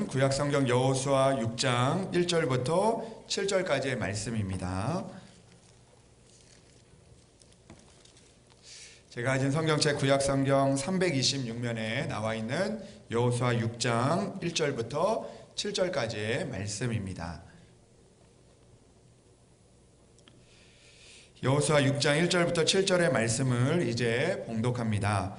말씀은 구약성경 여호수아 6장 1절부터 7절까지의 말씀입니다. 제가 가진 성경책 구약성경 326면에 나와 있는 여호수아 6장 1절부터 7절까지의 말씀입니다. 여호수아 6장 1절부터 7절의 말씀을 이제 봉독합니다.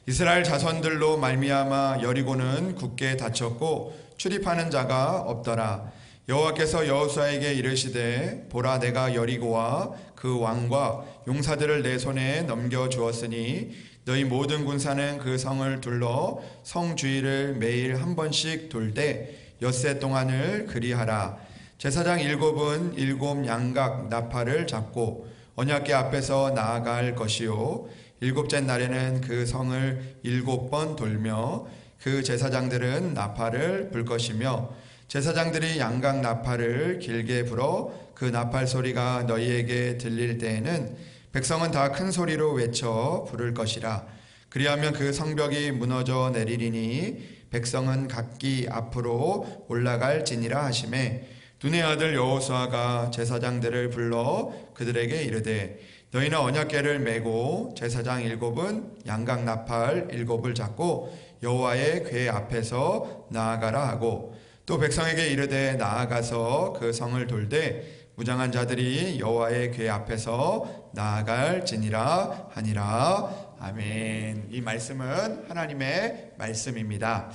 이스라엘 자손들로 말미암아 여리고는 굳게 닫혔고 출입하는 자가 없더라. 여호와께서 여호수아에게 이르시되 보라, 내가 여리고와 그 왕과 용사들을 내 손에 넘겨 주었으니 너희 모든 군사는 그 성을 둘러 성 주위를 매일 한 번씩 돌되 엿새 동안을 그리하라. 제사장 7은 7 양각 나팔을 잡고 언약궤 앞에서 나아갈 것이요, 7째 날에는 그 성을 7번 돌며 그 제사장들은 나팔을 불 것이며, 제사장들이 양각 나팔을 길게 불어 그 나팔 소리가 너희에게 들릴 때에는 백성은 다 큰 소리로 외쳐 부를 것이라. 그리하면 그 성벽이 무너져 내리리니 백성은 각기 앞으로 올라갈지니라 하시매, 눈의 아들 여호수아가 제사장들을 불러 그들에게 이르되 너희는 언약궤를 메고 제사장 7은 양각 나팔 7을 잡고 여호와의 궤 앞에서 나아가라 하고, 또 백성에게 이르되 나아가서 그 성을 돌되 무장한 자들이 여호와의 궤 앞에서 나아갈지니라 하니라. 아멘. 이 말씀은 하나님의 말씀입니다.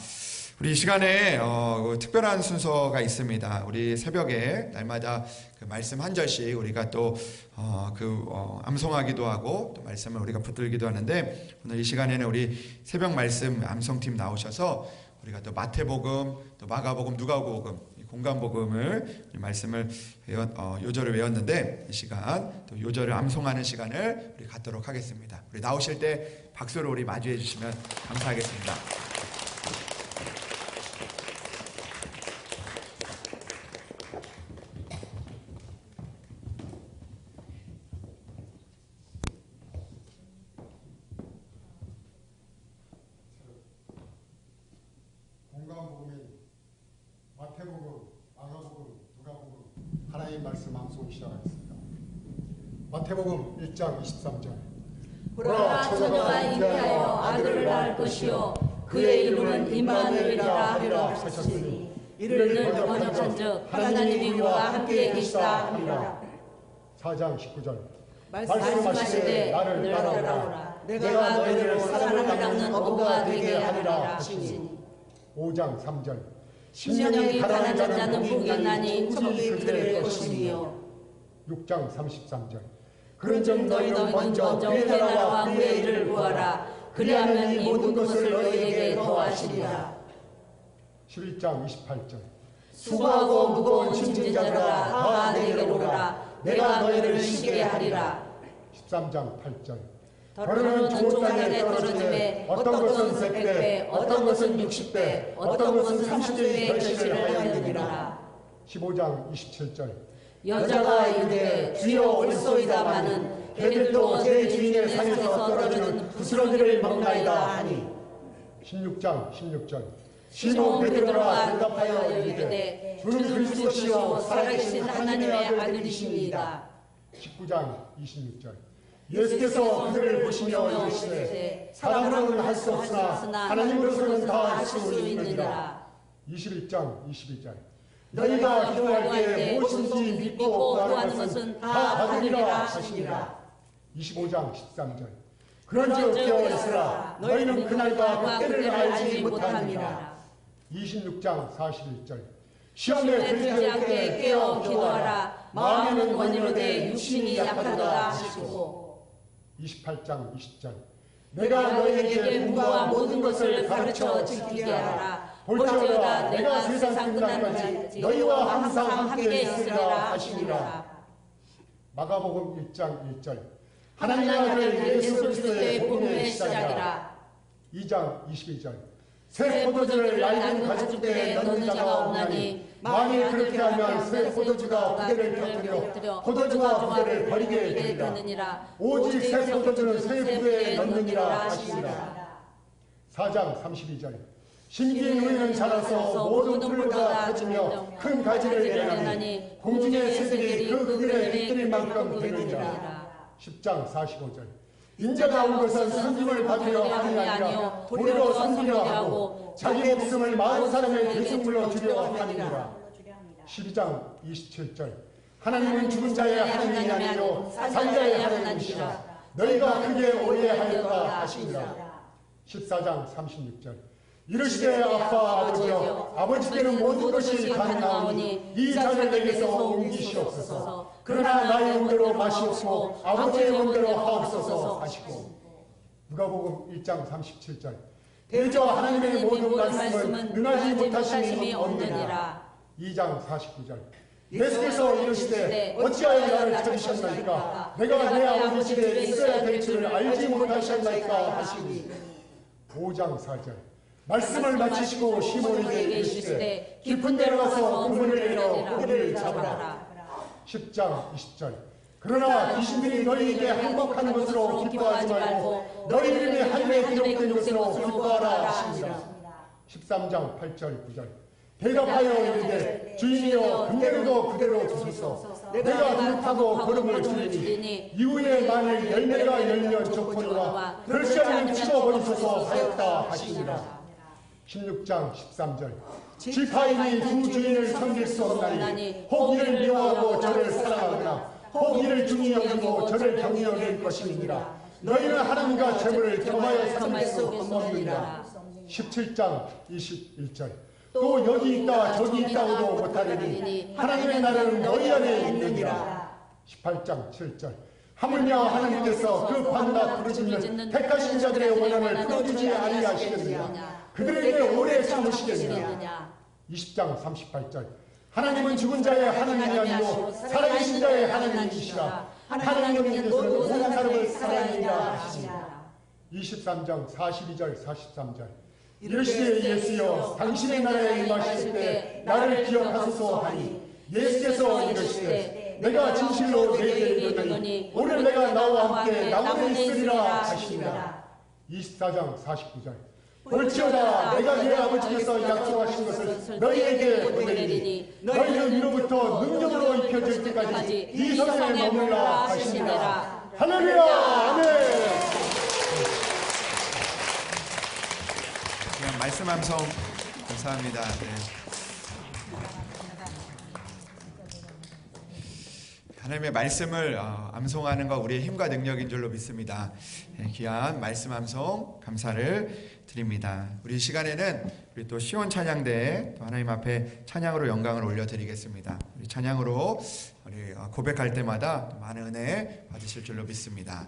우리 이 시간에 특별한 순서가 있습니다. 우리 새벽에 날마다 그 말씀 한 절씩 우리가 또 암송하기도 하고 또 말씀을 우리가 붙들기도 하는데, 오늘 이 시간에는 우리 새벽 말씀 암송팀 나오셔서 우리가 또 마태복음, 또 마가복음, 누가복음, 공간복음을 말씀을 요절을 외웠는데, 이 시간 또 요절을 암송하는 시간을 우리 갖도록 하겠습니다. 우리 나오실 때 박수로 우리 마주해 주시면 감사하겠습니다. 공간복음인 마태복음, 마가복음, 누가복음 하나님의 말씀 암송 시작하겠습니다. 마태복음 1장 23절. 보라, 처녀가 잉태하여 아들을 낳을 것이요 그의 이름은 임마누엘이라 하리라 하셨으니 이를 번역한즉 하나님이 그와 함께 계시다 하리라. 4장 19절. 말씀하시되 나를 따라오라. 내가 너희를 사람을 낚는 어부가 되게 하리라 하시니. 5장 3절. 심령이 가난한 자는 복이 있나니 천국이 그들 것이니요. 6장 33절. 그런즉 너희는 먼저 그의 나라와 그의 일을 구하라. 그리하면 이 모든 것을 너희에게 더하시리라. 11장 28절. 수고하고 무거운 짐진 자들아 다 내게로 오라. 내가 너희를 쉬게 하리라. 13장 8절. 더러는 좋은 땅에 떨어지매 어떤 것은 100배, 어떤 것은 60배, 어떤 것은 30배의 결실을 하였느니라. 15장 27절. 여자가 이르되 주여 올소이다마는 개들도 제 주인의 산에서 떨어지는 부스러기를 먹나이다 하니. 16장 16절. 시몬 베드로가 대답하여 이르되 주는 그리스도시요 살아계신 하나님의 아들이십니다. 19장 26절. 예수께서 그들을 보시며 이르시되 사람으로는 할 수 없으나 하나님으로서는 다 할 수 있느니라. 21장 22절. 너희가 기도할 때 무엇인지 믿고 구하는 것은 다 받으리라 하시니라. 25장 13절. 그런즉 깨어 있으라. 너희는 그날과 그때를 알지 못함이라. 26장 41절. 시험에 들지 않게 깨어 기도하라. 마음에는 원이로되 육신이 약하도다 하시고. 28장 20절. 내가 너희에게 무고와 모든 것을 가르쳐 지키게 하라. 볼지어다 내가 세상 끝날까지 너희와 항상 함께 있으리라 하시니라. 마가복음 1장 1절. 하나님의 아들 예수 그리스도의 복음의 시작이라. 2장 22절. 새 포도주를 낡은 가죽대에 넣는 자가 없나니 만일 그렇게 하면 새 포도주가 부대를 터뜨려 포도주가 부대를 버리게 되리라. 오직 새 포도주는 새 부대에 넣느니라 하시니라. 4장 32절. 심긴 후에는 자라서 모든 풀보다 커지며 큰 가지를 내나니 공중의 새들이 그 그늘에 깃들일 만큼 되느니라. 10장 45절. 인자가 온 것은 섬김을 받으려 하는 게 아니요 도리로 섬기려 하고 자기 목숨을 많은 사람의 대속물로 주려 함이니라. 12장 27절. 하나님은 죽은 자의 하나님이 아니요 산자의 하나님이시라. 너희가 크게 오해하였다 하시니라. 14장 36절. 이르시되 아빠 아버지여 아버지께는 모든 것이 가능하오니 이 잔을 내게서 옮기시옵소서. 그러나 나의 원대로 마시옵고 아버지의 원대로 하옵소서 하시고. 누가복음 1장 37절. 대저 하나님의 모든 말씀은 능하지 못하심이 없느니라. 2장 49절. 예수께서 이르시되 어찌하여 나를 찾으셨나이까? 내가 내 아버지 집에 있어야 될 줄을 알지 못하셨나이까 하시니. 5장 4절. 말씀을 마치시고 시몬에게 이르시되 깊은 데로 가서 그물을 내려 고기를 잡으라. 10장 20절. 그러나 귀신들이 너희에게 항복한 것으로 기뻐하지 말고 너희 이름이 하늘에 기록된 것으로 기뻐하라 하시니라. 13장 8절 9절. 대답하여 이르되 주인이여 금대로도 그대로 주소서. 내가 그릇하고 걸음을 주리니 이후에 만일 열매가 열면 좋거니와 그렇지 않으면 치워버리소서 하였다 하시니라. 16장 13절. 지파인이 두 주인을 섬길 수 없나니 혹 이를 미워하고 저를 사랑하거나 혹 이를 중히 여기고 저를 경히 여길 것이니라. 너희는 하나님과 재물을 겸하여 섬길 수 없느니라. 17장 21절. 또 여기 있다 저기 있다고도 못하리니 하나님의 나라는 너희 안에 있느니라. 18장 7절. 하물며 하나님께서 그 판다 부르짖는 택하신 자들의 원함을 풀어주지 아니하시겠느냐. 그들에게 오래 참으시겠느냐. 20장 38절. 하나님은 죽은 자의 하나님이 아니요 살아계신 자의 하나님이시라. 하나님은 모든 사람을 사랑하니라 하시니라. 23장 42절 43절. 이르시되 예수여 당신의 나라에 임하실 때 나를 기억하소서 하니 예수께서 이르시되 내가 진실로 너희에게 이르노니 오늘 내가 나와 함께 나무에 있으리라 하시니라. 24장 49절. 볼지어다 내가 네 아버지께서 약속하신 것을 너희에게 보내리니 너희는 위로부터 능력으로 입혀질 때까지 이 성에 머물라 하시니라. 할렐루야. 아멘. 그냥 말씀 함성 감사합니다. 네. 하나님의 말씀을 암송하는 거 우리의 힘과 능력인 줄로 믿습니다. 네, 귀한 말씀 암송 감사를 드립니다. 우리 이 시간에는 우리 또 시온 찬양대에 또 하나님 앞에 찬양으로 영광을 올려드리겠습니다. 우리 찬양으로 우리 고백할 때마다 많은 은혜 받으실 줄로 믿습니다.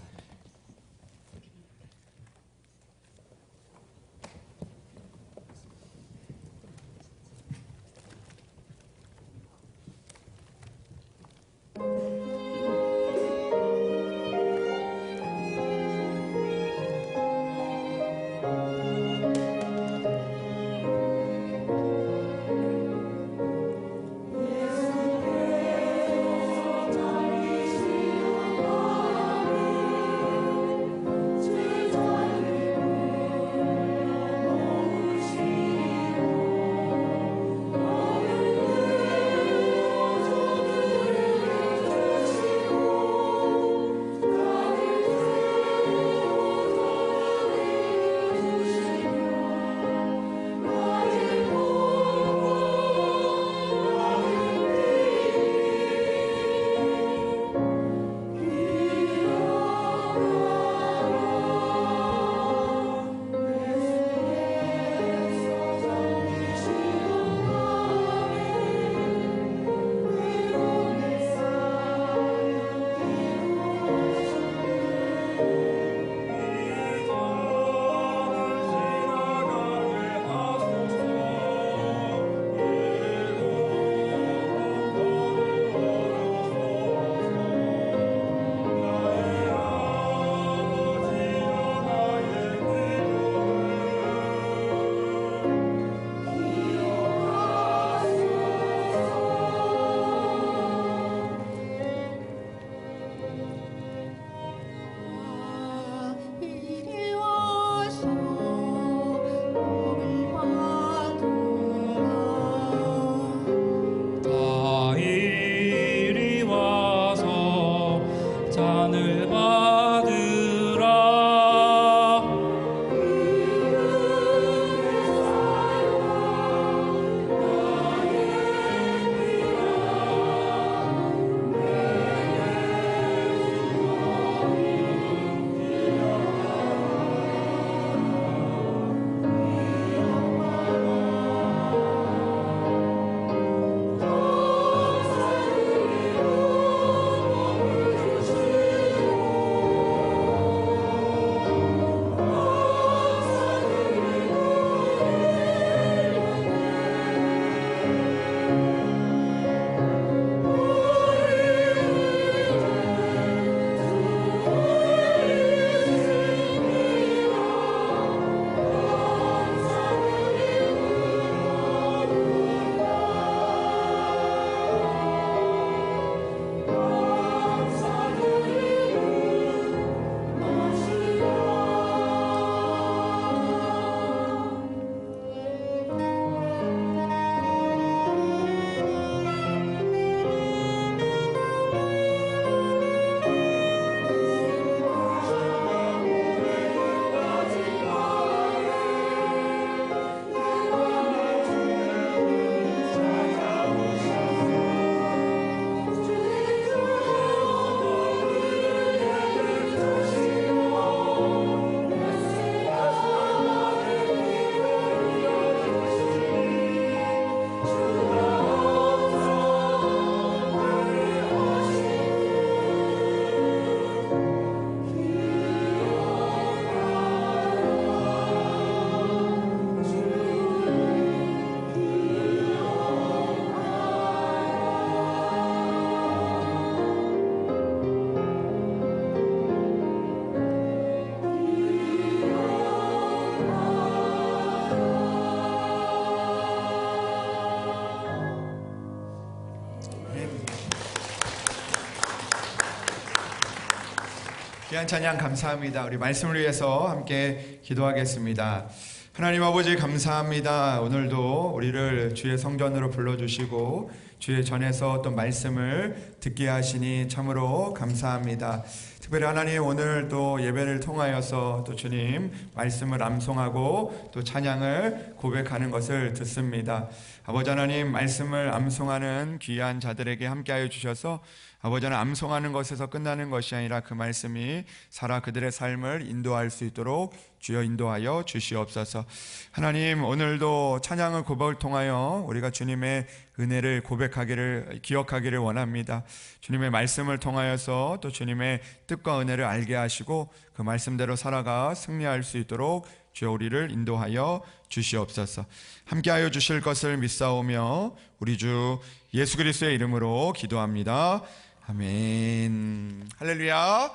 귀한 찬양 감사합니다. 우리 말씀을 위해서 함께 기도하겠습니다. 하나님 아버지 감사합니다. 오늘도 우리를 주의 성전으로 불러주시고 주의 전에서 또 말씀을 듣게 하시니 참으로 감사합니다. 특별히 하나님 오늘 또 예배를 통하여서 또 주님 말씀을 암송하고 또 찬양을 고백하는 것을 듣습니다. 아버지 하나님 말씀을 암송하는 귀한 자들에게 함께하여 주셔서 아버지 하나님 암송하는 것에서 끝나는 것이 아니라 그 말씀이 살아 그들의 삶을 인도할 수 있도록 주여 인도하여 주시옵소서. 하나님 오늘도 찬양을 고백을 통하여 우리가 주님의 은혜를 고백하기를 기억하기를 원합니다. 주님의 말씀을 통하여서 또 주님의 뜻과 은혜를 알게 하시고 그 말씀대로 살아가 승리할 수 있도록 주여 우리를 인도하여 주시옵소서. 함께하여 주실 것을 믿사오며 우리 주 예수 그리스도의 이름으로 기도합니다. 아멘. 할렐루야.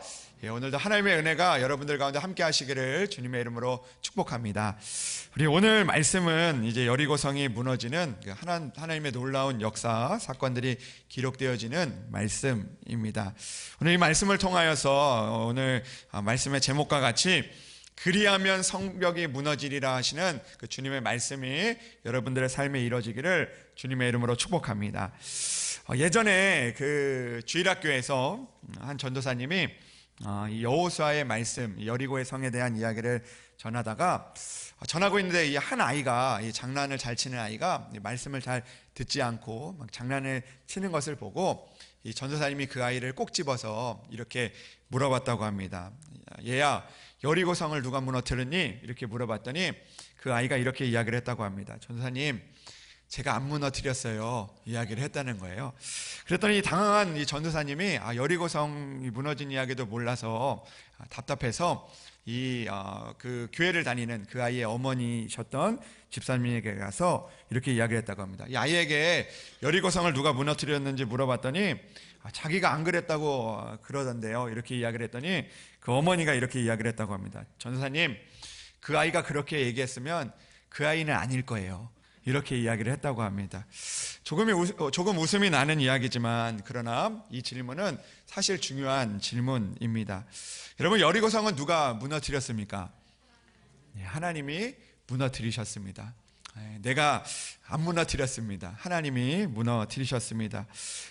오늘도 하나님의 은혜가 여러분들 가운데 함께 하시기를 주님의 이름으로 축복합니다. 우리 오늘 말씀은 이제 여리고성이 무너지는 하나님의 놀라운 역사 사건들이 기록되어지는 말씀입니다. 오늘 이 말씀을 통하여서 오늘 말씀의 제목과 같이 그리하면 성벽이 무너지리라 하시는 그 주님의 말씀이 여러분들의 삶에 이루어지기를 주님의 이름으로 축복합니다. 예전에 그 주일학교에서 한 전도사님이 이 여호수아의 말씀, 여리고의 성에 대한 이야기를 전하고 있는데 이 한 아이가 이 장난을 잘 치는 아이가 말씀을 잘 듣지 않고 막 장난을 치는 것을 보고 이 전도사님이 그 아이를 꼭 집어서 이렇게 물어봤다고 합니다. 얘야, 여리고 성을 누가 무너뜨렸니? 이렇게 물어봤더니 그 아이가 이렇게 이야기를 했다고 합니다. 전도사님, 제가 안 무너뜨렸어요. 이야기를 했다는 거예요. 그랬더니 당황한 이 전도사님이 여리고 성이 무너진 이야기도 몰라서 답답해서 그 교회를 다니는 그 아이의 어머니셨던 집사님에게 가서 이렇게 이야기를 했다고 합니다. 이 아이에게 여리고 성을 누가 무너뜨렸는지 물어봤더니 자기가 안 그랬다고 그러던데요. 이렇게 이야기를 했더니 그 어머니가 이렇게 이야기를 했다고 합니다. 전도사님, 그 아이가 그렇게 얘기했으면 그 아이는 아닐 거예요. 이렇게 이야기를 했다고 합니다. 조금 웃음이 나는 이야기지만 그러나 이 질문은 사실 중요한 질문입니다. 여러분, 여리고성은 누가 무너뜨렸습니까? 하나님이 무너뜨리셨습니다. 내가 안 무너뜨렸습니다. 하나님이 무너뜨리셨습니다.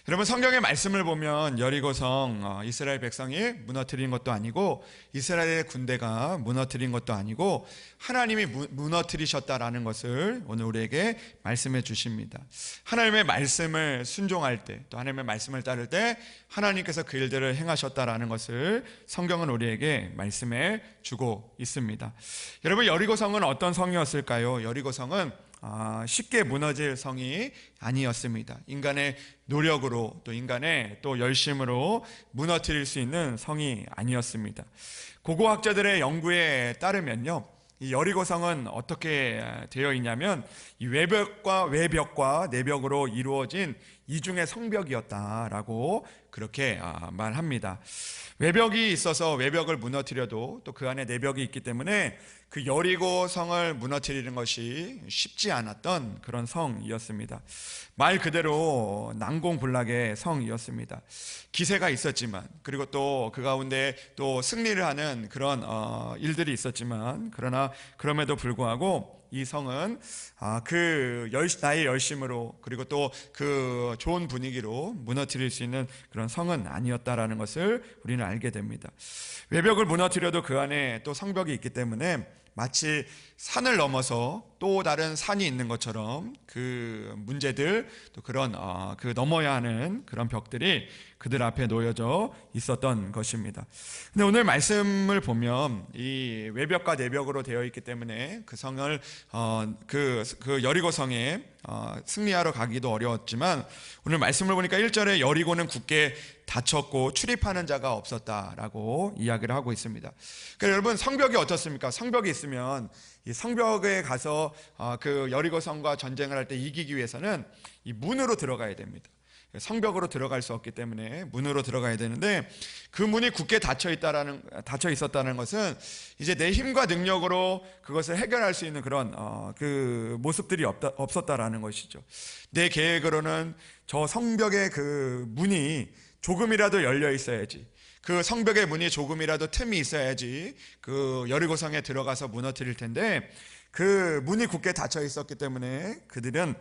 여러분, 성경의 말씀을 보면 여리고성 이스라엘 백성이 무너뜨린 것도 아니고 이스라엘의 군대가 무너뜨린 것도 아니고 하나님이 무너뜨리셨다라는 것을 오늘 우리에게 말씀해 주십니다. 하나님의 말씀을 순종할 때, 또 하나님의 말씀을 따를 때 하나님께서 그 일들을 행하셨다라는 것을 성경은 우리에게 말씀해 주고 있습니다. 여러분, 여리고성은 어떤 성이었을까요? 여리고성은 쉽게 무너질 성이 아니었습니다. 인간의 노력으로 또 인간의 또 열심으로 무너뜨릴 수 있는 성이 아니었습니다. 고고학자들의 연구에 따르면요, 이 여리고성은 어떻게 되어 있냐면 이 외벽과 내벽으로 이루어진 이중의 성벽이었다라고 그렇게 말합니다. 외벽이 있어서 외벽을 무너뜨려도 또 그 안에 내벽이 있기 때문에 그 여리고 성을 무너뜨리는 것이 쉽지 않았던 그런 성이었습니다. 말 그대로 난공불락의 성이었습니다. 기세가 있었지만, 그리고 또 그 가운데 또 승리를 하는 그런 일들이 있었지만, 그러나 그럼에도 불구하고 이 성은 나의 열심으로 그리고 또 그 좋은 분위기로 무너뜨릴 수 있는 그런 성은 아니었다라는 것을 우리는 알게 됩니다. 외벽을 무너뜨려도 그 안에 또 성벽이 있기 때문에 마치 산을 넘어서 또 다른 산이 있는 것처럼 그 문제들, 또 그런 그 넘어야 하는 그런 벽들이 그들 앞에 놓여져 있었던 것입니다. 근데 오늘 말씀을 보면 이 외벽과 내벽으로 되어 있기 때문에 그 성을 그 여리고 성에 승리하러 가기도 어려웠지만, 오늘 말씀을 보니까 1절에 여리고는 굳게 닫혔고 출입하는 자가 없었다라고 이야기를 하고 있습니다. 그러니까 여러분, 성벽이 어떻습니까? 성벽이 있으면 이 성벽에 가서 그 여리고 성과 전쟁을 할 때 이기기 위해서는 이 문으로 들어가야 됩니다. 성벽으로 들어갈 수 없기 때문에 문으로 들어가야 되는데, 그 문이 굳게 닫혀 있었다는 것은 이제 내 힘과 능력으로 그것을 해결할 수 있는 그런 그 모습들이 없었다라는 것이죠. 내 계획으로는 저 성벽의 그 문이 조금이라도 열려 있어야지, 그 성벽의 문이 조금이라도 틈이 있어야지 그 여리고성에 들어가서 무너뜨릴 텐데, 그 문이 굳게 닫혀 있었기 때문에 그들은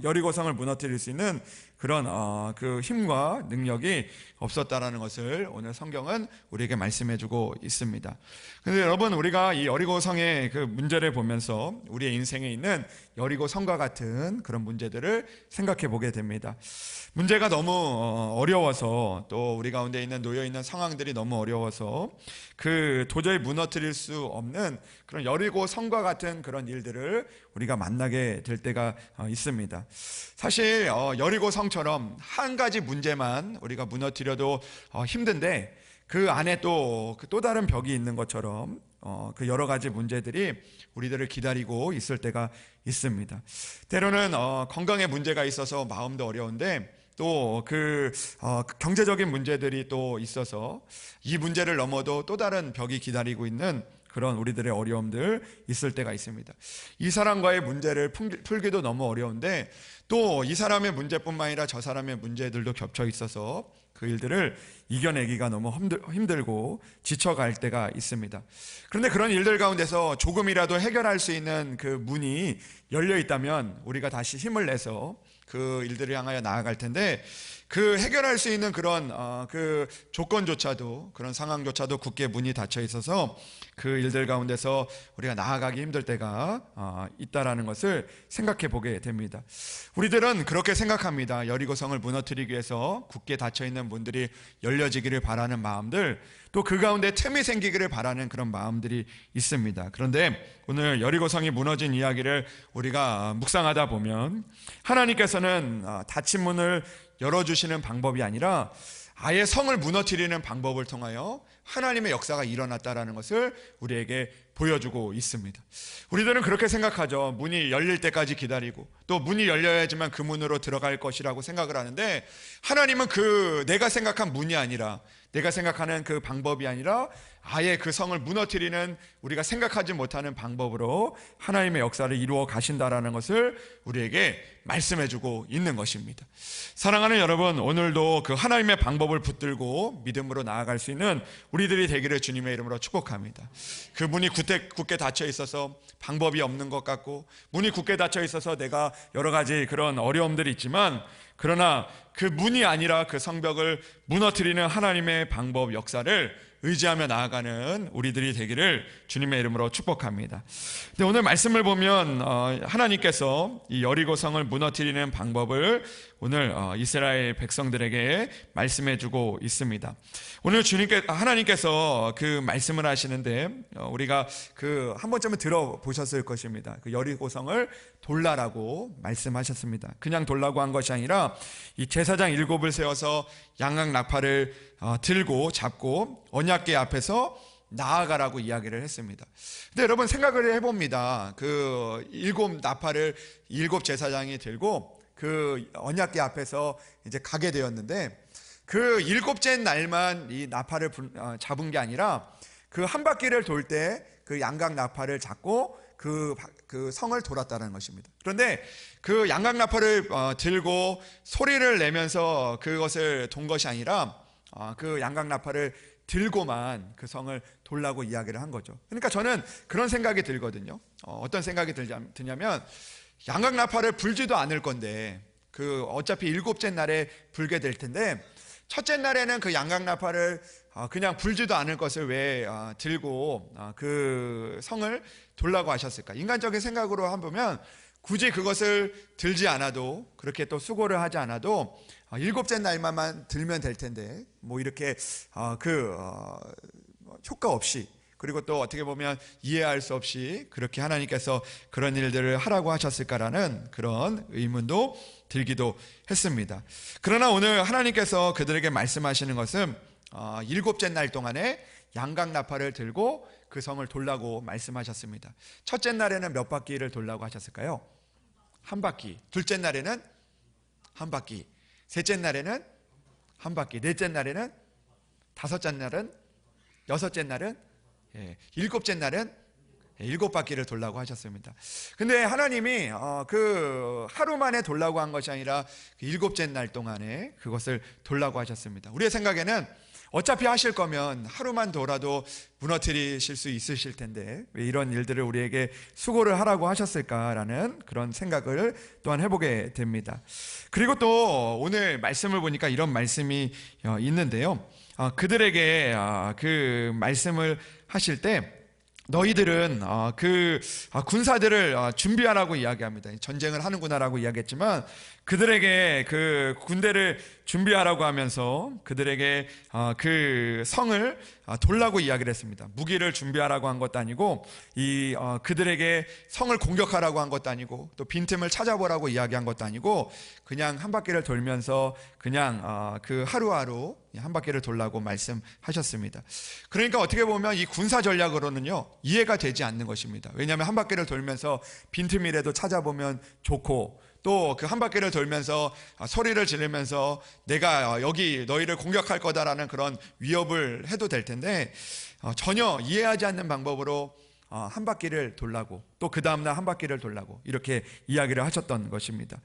여리고성을 무너뜨릴 수 있는 그런 그 힘과 능력이 없었다라는 것을 오늘 성경은 우리에게 말씀해주고 있습니다. 그런데 여러분, 우리가 이 여리고성의 그 문제를 보면서 우리의 인생에 있는 여리고성과 같은 그런 문제들을 생각해 보게 됩니다. 문제가 너무 어려워서, 또 우리 가운데 있는 놓여 있는 상황들이 너무 어려워서 그 도저히 무너뜨릴 수 없는 그런 여리고성과 같은 그런 일들을 우리가 만나게 될 때가 있습니다. 사실 여리고성처럼 한 가지 문제만 우리가 무너뜨려도 힘든데, 그 안에 또 다른 벽이 있는 것처럼 그 여러 가지 문제들이 우리들을 기다리고 있을 때가 있습니다. 때로는 건강에 문제가 있어서 마음도 어려운데, 또 경제적인 문제들이 또 있어서 이 문제를 넘어도 또 다른 벽이 기다리고 있는 그런 우리들의 어려움들 있을 때가 있습니다. 이 사람과의 문제를 풀기도 너무 어려운데, 또 이 사람의 문제뿐만 아니라 저 사람의 문제들도 겹쳐 있어서 그 일들을 이겨내기가 너무 힘들고 지쳐갈 때가 있습니다. 그런데 그런 일들 가운데서 조금이라도 해결할 수 있는 그 문이 열려 있다면 우리가 다시 힘을 내서 그 일들을 향하여 나아갈 텐데, 그 해결할 수 있는 그런 그 조건조차도, 그런 상황조차도 굳게 문이 닫혀 있어서 그 일들 가운데서 우리가 나아가기 힘들 때가 있다라는 것을 생각해 보게 됩니다. 우리들은 그렇게 생각합니다. 여리고성을 무너뜨리기 위해서 굳게 닫혀 있는 문들이 열려지기를 바라는 마음들, 또 그 가운데 틈이 생기기를 바라는 그런 마음들이 있습니다. 그런데 오늘 여리고성이 무너진 이야기를 우리가 묵상하다 보면, 하나님께서는 닫힌 문을 열어주시는 방법이 아니라 아예 성을 무너뜨리는 방법을 통하여 하나님의 역사가 일어났다라는 것을 우리에게 보여주고 있습니다. 우리들은 그렇게 생각하죠. 문이 열릴 때까지 기다리고, 또 문이 열려야지만 그 문으로 들어갈 것이라고 생각을 하는데, 하나님은 내가 생각한 문이 아니라, 내가 생각하는 그 방법이 아니라 아예 그 성을 무너뜨리는 우리가 생각하지 못하는 방법으로 하나님의 역사를 이루어 가신다라는 것을 우리에게 말씀해주고 있는 것입니다. 사랑하는 여러분, 오늘도 그 하나님의 방법을 붙들고 믿음으로 나아갈 수 있는 우리들이 되기를 주님의 이름으로 축복합니다. 그 문이 굳게 닫혀 있어서 방법이 없는 것 같고, 문이 굳게 닫혀 있어서 내가 여러 가지 그런 어려움들이 있지만, 그러나 그 문이 아니라 그 성벽을 무너뜨리는 하나님의 방법, 역사를 의지하며 나아가는 우리들이 되기를 주님의 이름으로 축복합니다. 근데 오늘 말씀을 보면 하나님께서 이 여리고성을 무너뜨리는 방법을 오늘 이스라엘 백성들에게 말씀해주고 있습니다. 오늘 하나님께서 그 말씀을 하시는데, 우리가 한 번쯤은 들어보셨을 것입니다. 그 여리고성을 돌라라고 말씀하셨습니다. 그냥 돌라고 한 것이 아니라 이 제사장 7을 세워서 양각 나팔을 들고 잡고 언약궤 앞에서 나아가라고 이야기를 했습니다. 근데 여러분, 생각을 해봅니다. 그 7나팔을 7 제사장이 들고 그 언약궤 앞에서 이제 가게 되었는데, 그 7째 날만 이 나팔을 잡은 게 아니라 그 한 바퀴를 돌 때 그 양각 나팔을 잡고 그 성을 돌았다는 것입니다. 그런데 그 양각 나팔을 들고 소리를 내면서 그것을 돈 것이 아니라 그 양각 나팔을 들고만 그 성을 돌라고 이야기를 한 거죠. 그러니까 저는 그런 생각이 들거든요. 어떤 생각이 드냐면, 양각 나팔을 불지도 않을 건데, 어차피 7째 날에 불게 될 텐데, 첫째 날에는 그 양각 나팔을 그냥 불지도 않을 것을 왜 들고 그 성을 돌라고 하셨을까? 인간적인 생각으로 한보면 굳이 그것을 들지 않아도, 그렇게 또 수고를 하지 않아도 7째 날만 들면 될 텐데, 뭐 이렇게 효과 없이, 그리고 또 어떻게 보면 이해할 수 없이 그렇게 하나님께서 그런 일들을 하라고 하셨을까라는 그런 의문도 들기도 했습니다. 그러나 오늘 하나님께서 그들에게 말씀하시는 것은 7째 날 동안에 양각 나팔을 들고 그 성을 돌라고 말씀하셨습니다. 첫째 날에는 몇 바퀴를 돌라고 하셨을까요? 한 바퀴. 둘째 날에는 한 바퀴. 셋째 날에는 한 바퀴. 넷째 날에는, 다섯째 날은, 여섯째 날은, 7째 날은 7바퀴를 돌라고 하셨습니다. 근데 하나님이 그 하루 만에 돌라고 한 것이 아니라 그 7째 날 동안에 그것을 돌라고 하셨습니다. 우리의 생각에는 어차피 하실 거면 하루만 돌아도 무너뜨리실 수 있으실 텐데 왜 이런 일들을 우리에게 수고를 하라고 하셨을까라는 그런 생각을 또한 해보게 됩니다. 그리고 또 오늘 말씀을 보니까 이런 말씀이 있는데요. 그들에게 그 말씀을 하실 때 너희들은 그 군사들을 준비하라고 이야기합니다. 전쟁을 하는구나라고 이야기했지만 그들에게 그 군대를 준비하라고 하면서 그들에게 그 성을 돌라고 이야기를 했습니다. 무기를 준비하라고 한 것도 아니고 그들에게 성을 공격하라고 한 것도 아니고 또 빈틈을 찾아보라고 이야기한 것도 아니고 그냥 한 바퀴를 돌면서 그냥 그 하루하루 한 바퀴를 돌라고 말씀하셨습니다. 그러니까 어떻게 보면 이 군사 전략으로는요 이해가 되지 않는 것입니다. 왜냐하면 한 바퀴를 돌면서 빈틈이라도 찾아보면 좋고 또 그 한 바퀴를 돌면서 소리를 지르면서 내가 여기 너희를 공격할 거다라는 그런 위협을 해도 될 텐데 전혀 이해하지 않는 방법으로 한 바퀴를 돌라고 또 그 다음날 한 바퀴를 돌라고 이렇게 이야기를 하셨던 것입니다.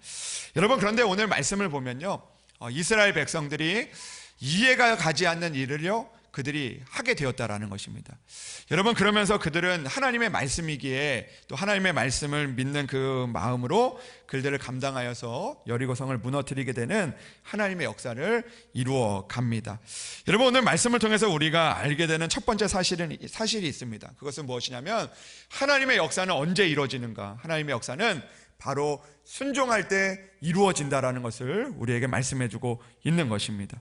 여러분 그런데 오늘 말씀을 보면요 이스라엘 백성들이 이해가 가지 않는 일을요 그들이 하게 되었다라는 것입니다. 여러분 그러면서 그들은 하나님의 말씀이기에 또 하나님의 말씀을 믿는 그 마음으로 그들을 감당하여서 여리고성을 무너뜨리게 되는 하나님의 역사를 이루어 갑니다. 여러분 오늘 말씀을 통해서 우리가 알게 되는 첫 번째 사실이 있습니다. 그것은 무엇이냐면 하나님의 역사는 언제 이루어지는가? 하나님의 역사는 바로 순종할 때 이루어진다라는 것을 우리에게 말씀해주고 있는 것입니다.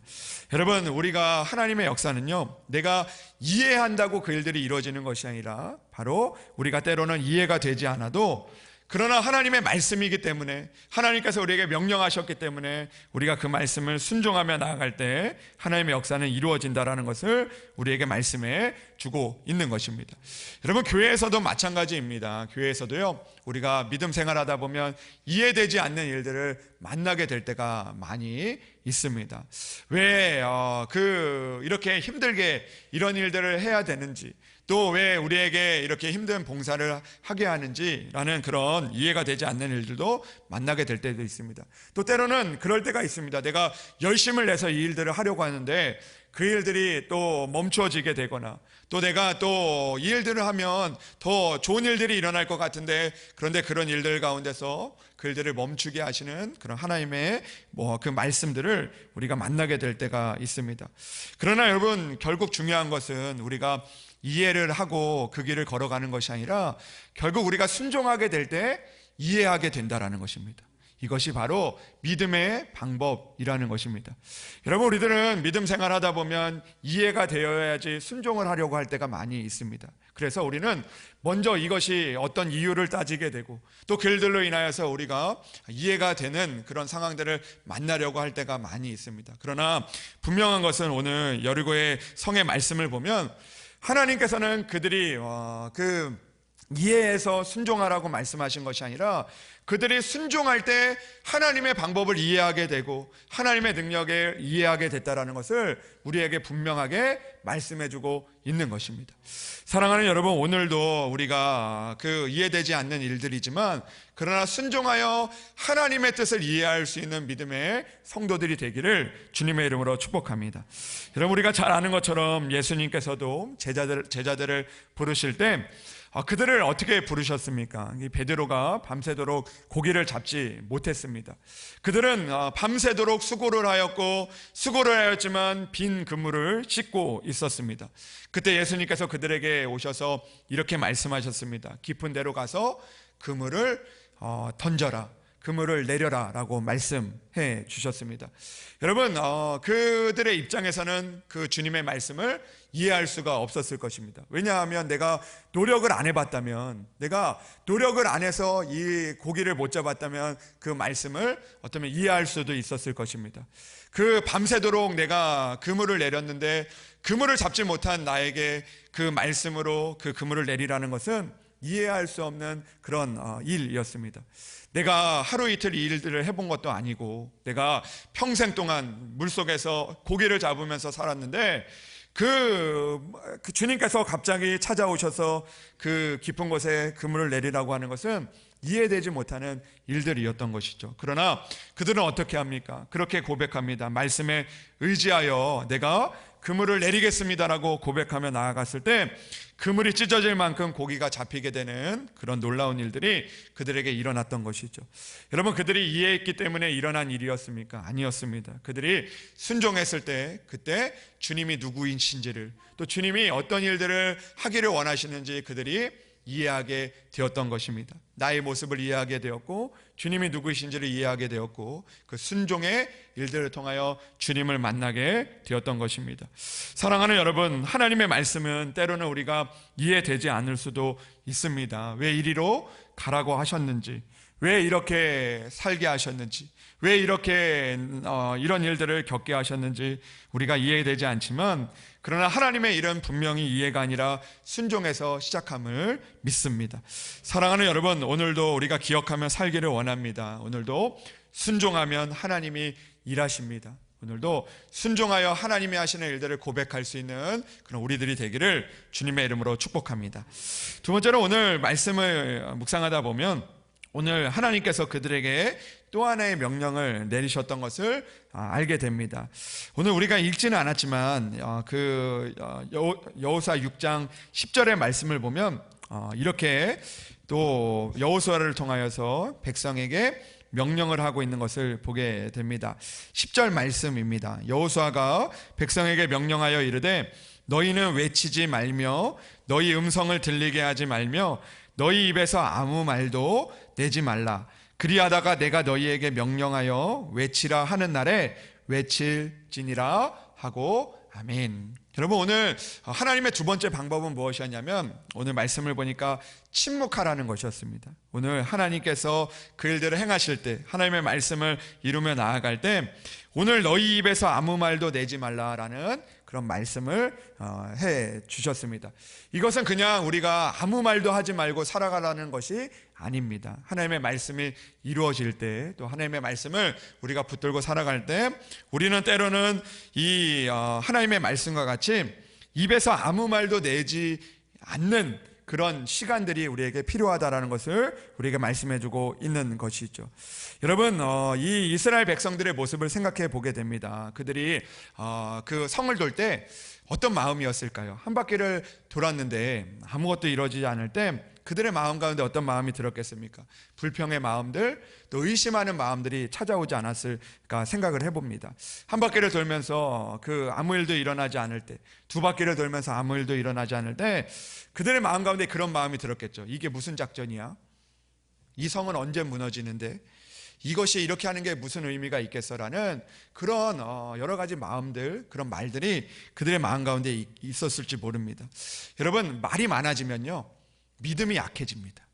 여러분 우리가 하나님의 역사는요 내가 이해한다고 그 일들이 이루어지는 것이 아니라 바로 우리가 때로는 이해가 되지 않아도 그러나 하나님의 말씀이기 때문에 하나님께서 우리에게 명령하셨기 때문에 우리가 그 말씀을 순종하며 나아갈 때 하나님의 역사는 이루어진다라는 것을 우리에게 말씀해 주고 있는 것입니다. 여러분 교회에서도 마찬가지입니다. 교회에서도요 우리가 믿음 생활하다 보면 이해되지 않는 일들을 만나게 될 때가 많이 있습니다. 왜 이렇게 힘들게 이런 일들을 해야 되는지 또 왜 우리에게 이렇게 힘든 봉사를 하게 하는지라는 그런 이해가 되지 않는 일들도 만나게 될 때도 있습니다. 또 때로는 그럴 때가 있습니다. 내가 열심을 내서 이 일들을 하려고 하는데 그 일들이 또 멈춰지게 되거나 또 내가 또 이 일들을 하면 더 좋은 일들이 일어날 것 같은데 그런데 그런 일들 가운데서 그 일들을 멈추게 하시는 그런 하나님의 그 말씀들을 우리가 만나게 될 때가 있습니다. 그러나 여러분 결국 중요한 것은 우리가 이해를 하고 그 길을 걸어가는 것이 아니라 결국 우리가 순종하게 될 때 이해하게 된다라는 것입니다. 이것이 바로 믿음의 방법이라는 것입니다. 여러분 우리들은 믿음 생활하다 보면 이해가 되어야지 순종을 하려고 할 때가 많이 있습니다. 그래서 우리는 먼저 이것이 어떤 이유를 따지게 되고 또 그 일들로 인하여서 우리가 이해가 되는 그런 상황들을 만나려고 할 때가 많이 있습니다. 그러나 분명한 것은 오늘 여리고의 성의 말씀을 보면 하나님께서는 그들이 이해해서 순종하라고 말씀하신 것이 아니라 그들이 순종할 때 하나님의 방법을 이해하게 되고 하나님의 능력을 이해하게 됐다라는 것을 우리에게 분명하게 말씀해주고 있는 것입니다. 사랑하는 여러분 오늘도 우리가 이해되지 않는 일들이지만 그러나 순종하여 하나님의 뜻을 이해할 수 있는 믿음의 성도들이 되기를 주님의 이름으로 축복합니다. 여러분 우리가 잘 아는 것처럼 예수님께서도 제자들을 부르실 때 그들을 어떻게 부르셨습니까? 베드로가 밤새도록 고기를 잡지 못했습니다. 그들은 밤새도록 수고를 하였지만 빈 그물을 씻고 있었습니다. 그때 예수님께서 그들에게 오셔서 이렇게 말씀하셨습니다. 깊은 데로 가서 그물을 던져라, 그물을 내려라 라고 말씀해 주셨습니다. 여러분 그들의 입장에서는 그 주님의 말씀을 이해할 수가 없었을 것입니다. 왜냐하면 내가 노력을 안 해봤다면 내가 노력을 안 해서 이 고기를 못 잡았다면 그 말씀을 어쩌면 이해할 수도 있었을 것입니다. 그 밤새도록 내가 그물을 내렸는데 그물을 잡지 못한 나에게 그 말씀으로 그 그물을 내리라는 것은 이해할 수 없는 그런 일이었습니다. 내가 하루 이틀 이 일들을 해본 것도 아니고 내가 평생 동안 물속에서 고기를 잡으면서 살았는데 그 주님께서 갑자기 찾아오셔서 그 깊은 곳에 그물을 내리라고 하는 것은 이해되지 못하는 일들이었던 것이죠. 그러나 그들은 어떻게 합니까? 그렇게 고백합니다. 말씀에 의지하여 내가 그물을 내리겠습니다라고 고백하며 나아갔을 때 그물이 찢어질 만큼 고기가 잡히게 되는 그런 놀라운 일들이 그들에게 일어났던 것이죠. 여러분, 그들이 이해했기 때문에 일어난 일이었습니까? 아니었습니다. 그들이 순종했을 때 그때 주님이 누구이신지를, 또 주님이 어떤 일들을 하기를 원하시는지 그들이 이해하게 되었던 것입니다. 나의 모습을 이해하게 되었고 주님이 누구이신지를 이해하게 되었고 그 순종의 일들을 통하여 주님을 만나게 되었던 것입니다. 사랑하는 여러분, 하나님의 말씀은 때로는 우리가 이해되지 않을 수도 있습니다. 왜 이리로 가라고 하셨는지, 왜 이렇게 살게 하셨는지, 왜 이렇게 이런 일들을 겪게 하셨는지 우리가 이해되지 않지만, 그러나 하나님의 일은 분명히 이해가 아니라 순종해서 시작함을 믿습니다. 사랑하는 여러분, 오늘도 우리가 기억하며 살기를 원합니다. 오늘도 순종하면 하나님이 일하십니다. 오늘도 순종하여 하나님이 하시는 일들을 고백할 수 있는 그런 우리들이 되기를 주님의 이름으로 축복합니다. 두 번째로, 오늘 말씀을 묵상하다 보면 오늘 하나님께서 그들에게 또 하나의 명령을 내리셨던 것을 알게 됩니다. 오늘 우리가 읽지는 않았지만 여호수아 6장 10절의 말씀을 보면 이렇게 또 여호수아를 통하여서 백성에게 명령을 하고 있는 것을 보게 됩니다. 10절 말씀입니다. 여호수아가 백성에게 명령하여 이르되 너희는 외치지 말며 너희 음성을 들리게 하지 말며 너희 입에서 아무 말도 내지 말라. 그리하다가 내가 너희에게 명령하여 외치라 하는 날에 외칠지니라 하고 아멘. 여러분, 오늘 하나님의 두 번째 방법은 무엇이었냐면 오늘 말씀을 보니까 침묵하라는 것이었습니다. 오늘 하나님께서 그 일들을 행하실 때, 하나님의 말씀을 이루며 나아갈 때 오늘 너희 입에서 아무 말도 내지 말라라는 그런 말씀을 해 주셨습니다. 이것은 그냥 우리가 아무 말도 하지 말고 살아가라는 것이 아닙니다. 하나님의 말씀이 이루어질 때, 또 하나님의 말씀을 우리가 붙들고 살아갈 때 우리는 때로는 이 하나님의 말씀과 같이 입에서 아무 말도 내지 않는 그런 시간들이 우리에게 필요하다라는 것을 우리에게 말씀해주고 있는 것이죠. 여러분, 이 이스라엘 백성들의 모습을 생각해 보게 됩니다. 그들이 그 성을 돌 때 어떤 마음이었을까요? 한 바퀴를 돌았는데 아무것도 이루어지지 않을 때 그들의 마음 가운데 어떤 마음이 들었겠습니까? 불평의 마음들, 또 의심하는 마음들이 찾아오지 않았을까 생각을 해봅니다. 한 바퀴를 돌면서 아무 일도 일어나지 않을 때, 두 바퀴를 돌면서 아무 일도 일어나지 않을 때 그들의 마음 가운데 그런 마음이 들었겠죠. 이게 무슨 작전이야? 이 성은 언제 무너지는데? 이것이 이렇게 하는 게 무슨 의미가 있겠어라는 그런 여러 가지 마음들, 그런 말들이 그들의 마음 가운데 있었을지 모릅니다. 여러분, 말이 많아지면요 믿음이 약해집니다.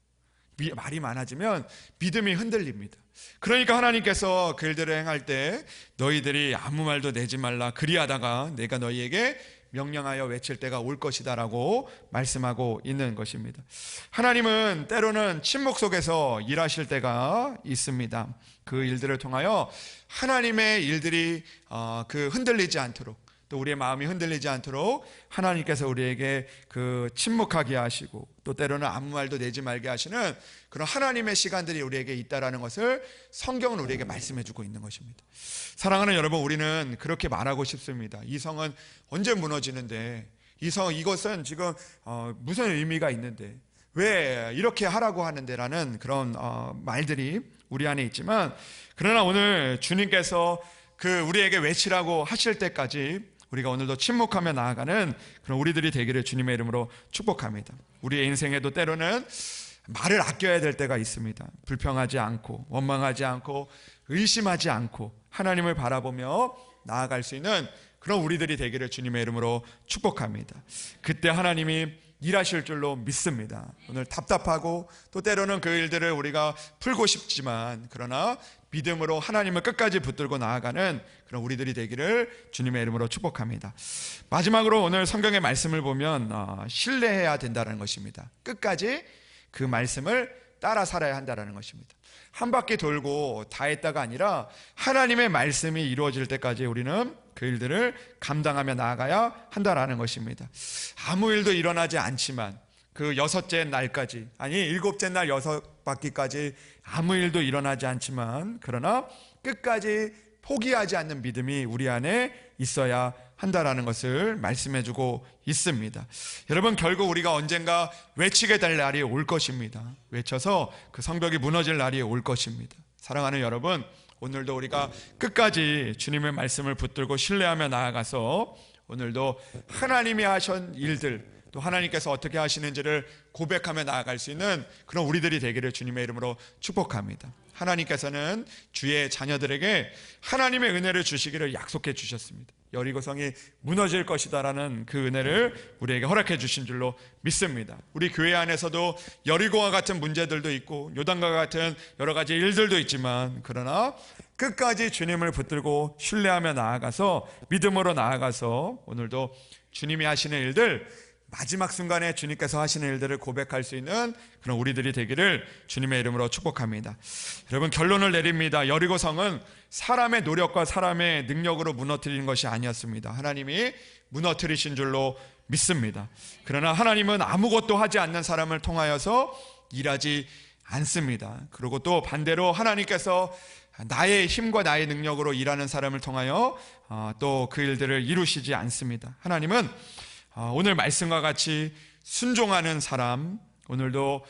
말이 많아지면 믿음이 흔들립니다. 그러니까 하나님께서 그 일들을 행할 때 너희들이 아무 말도 내지 말라. 그리하다가 내가 너희에게 명령하여 외칠 때가 올 것이다 라고 말씀하고 있는 것입니다. 하나님은 때로는 침묵 속에서 일하실 때가 있습니다. 그 일들을 통하여 하나님의 일들이 흔들리지 않도록, 또 우리의 마음이 흔들리지 않도록 하나님께서 우리에게 침묵하게 하시고, 또 때로는 아무 말도 내지 말게 하시는 그런 하나님의 시간들이 우리에게 있다라는 것을 성경은 우리에게 말씀해주고 있는 것입니다. 사랑하는 여러분, 우리는 그렇게 말하고 싶습니다. 이 성은 언제 무너지는데, 이것은 지금 무슨 의미가 있는데, 왜 이렇게 하라고 하는데라는 그런 말들이 우리 안에 있지만, 그러나 오늘 주님께서 우리에게 외치라고 하실 때까지 우리가 오늘도 침묵하며 나아가는 그런 우리들이 되기를 주님의 이름으로 축복합니다. 우리의 인생에도 때로는 말을 아껴야 될 때가 있습니다. 불평하지 않고, 원망하지 않고, 의심하지 않고 하나님을 바라보며 나아갈 수 있는 그런 우리들이 되기를 주님의 이름으로 축복합니다. 그때 하나님이 일하실 줄로 믿습니다. 오늘 답답하고 또 때로는 그 일들을 우리가 풀고 싶지만, 그러나 믿음으로 하나님을 끝까지 붙들고 나아가는 그런 우리들이 되기를 주님의 이름으로 축복합니다. 마지막으로 오늘 성경의 말씀을 보면 신뢰해야 된다는 것입니다. 끝까지 그 말씀을 따라 살아야 한다는 것입니다. 한 바퀴 돌고 다 했다가 아니라 하나님의 말씀이 이루어질 때까지 우리는 그 일들을 감당하며 나아가야 한다는 것입니다. 아무 일도 일어나지 않지만 그 6째 날까지, 아니 7째 날 6바퀴까지 아무 일도 일어나지 않지만 그러나 끝까지 포기하지 않는 믿음이 우리 안에 있어야 한다라는 것을 말씀해주고 있습니다. 여러분, 결국 우리가 언젠가 외치게 될 날이 올 것입니다. 외쳐서 그 성벽이 무너질 날이 올 것입니다. 사랑하는 여러분, 오늘도 우리가 끝까지 주님의 말씀을 붙들고 신뢰하며 나아가서 오늘도 하나님이 하신 일들, 또 하나님께서 어떻게 하시는지를 고백하며 나아갈 수 있는 그런 우리들이 되기를 주님의 이름으로 축복합니다. 하나님께서는 주의 자녀들에게 하나님의 은혜를 주시기를 약속해 주셨습니다. 여리고성이 무너질 것이다라는 그 은혜를 우리에게 허락해 주신 줄로 믿습니다. 우리 교회 안에서도 여리고와 같은 문제들도 있고 요단과 같은 여러 가지 일들도 있지만 그러나 끝까지 주님을 붙들고 신뢰하며 나아가서 믿음으로 나아가서 오늘도 주님이 하시는 일들, 마지막 순간에 주님께서 하시는 일들을 고백할 수 있는 그런 우리들이 되기를 주님의 이름으로 축복합니다. 여러분, 결론을 내립니다. 여리고성은 사람의 노력과 사람의 능력으로 무너뜨리는 것이 아니었습니다. 하나님이 무너뜨리신 줄로 믿습니다. 그러나 하나님은 아무것도 하지 않는 사람을 통하여서 일하지 않습니다. 그리고 또 반대로 하나님께서 나의 힘과 나의 능력으로 일하는 사람을 통하여 또 그 일들을 이루시지 않습니다. 하나님은 오늘 말씀과 같이 순종하는 사람, 오늘도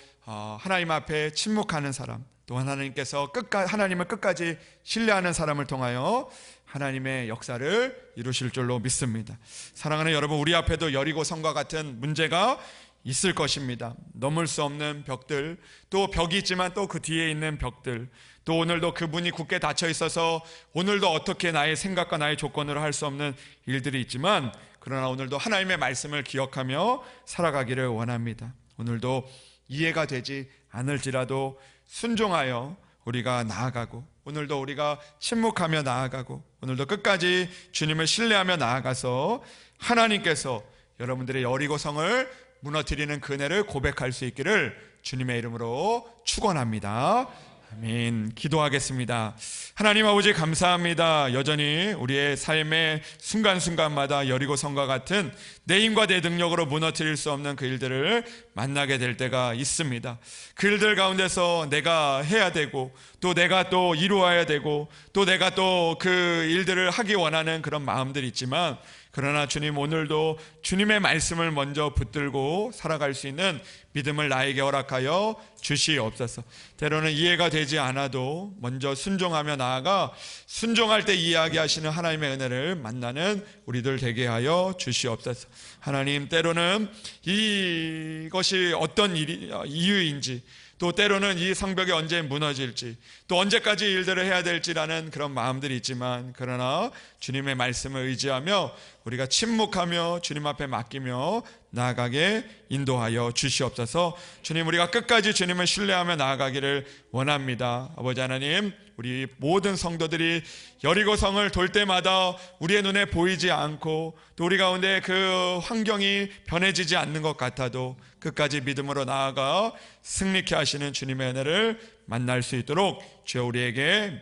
하나님 앞에 침묵하는 사람, 또 하나님을 끝까지 신뢰하는 사람을 통하여 하나님의 역사를 이루실 줄로 믿습니다. 사랑하는 여러분, 우리 앞에도 여리고성과 같은 문제가 있을 것입니다. 넘을 수 없는 벽들, 또 벽이 있지만 또 그 뒤에 있는 벽들, 또 오늘도 그 문이 굳게 닫혀 있어서 오늘도 어떻게 나의 생각과 나의 조건으로 할 수 없는 일들이 있지만 그러나 오늘도 하나님의 말씀을 기억하며 살아가기를 원합니다. 오늘도 이해가 되지 않을지라도 순종하여 우리가 나아가고, 오늘도 우리가 침묵하며 나아가고, 오늘도 끝까지 주님을 신뢰하며 나아가서 하나님께서 여러분들의 여리고성을 무너뜨리는 그 은혜를 고백할 수 있기를 주님의 이름으로 축원합니다. 아멘. 기도하겠습니다. 하나님 아버지, 감사합니다. 여전히 우리의 삶의 순간순간마다 여리고성과 같은 내 힘과 내 능력으로 무너뜨릴 수 없는 그 일들을 만나게 될 때가 있습니다. 그 일들 가운데서 내가 해야 되고, 또 내가 또 이루어야 되고, 또 내가 또 그 일들을 하기 원하는 그런 마음들이 있지만 그러나 주님, 오늘도 주님의 말씀을 먼저 붙들고 살아갈 수 있는 믿음을 나에게 허락하여 주시옵소서. 때로는 이해가 되지 않아도 먼저 순종하며 나아가 순종할 때 이야기하시는 하나님의 은혜를 만나는 우리들 되게 하여 주시옵소서. 하나님, 때로는 이것이 어떤 이유인지, 또 때로는 이 성벽이 언제 무너질지, 또 언제까지 일들을 해야 될지라는 그런 마음들이 있지만 그러나 주님의 말씀을 의지하며 우리가 침묵하며 주님 앞에 맡기며 나아가게 인도하여 주시옵소서. 주님, 우리가 끝까지 주님을 신뢰하며 나아가기를 원합니다. 아버지 하나님, 우리 모든 성도들이 여리고성을 돌 때마다 우리의 눈에 보이지 않고 또 우리 가운데 그 환경이 변해지지 않는 것 같아도 끝까지 믿음으로 나아가 승리케 하시는 주님의 은혜를 만날 수 있도록 주여 우리에게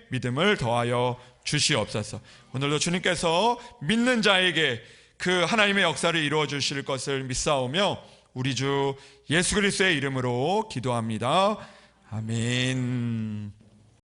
믿음을 더하여 주시옵소서. 오늘도 주님께서 믿는 자에게 그 하나님의 역사를 이루어 주실 것을 믿사오며 우리 주 예수 그리스도의 이름으로 기도합니다. 아멘.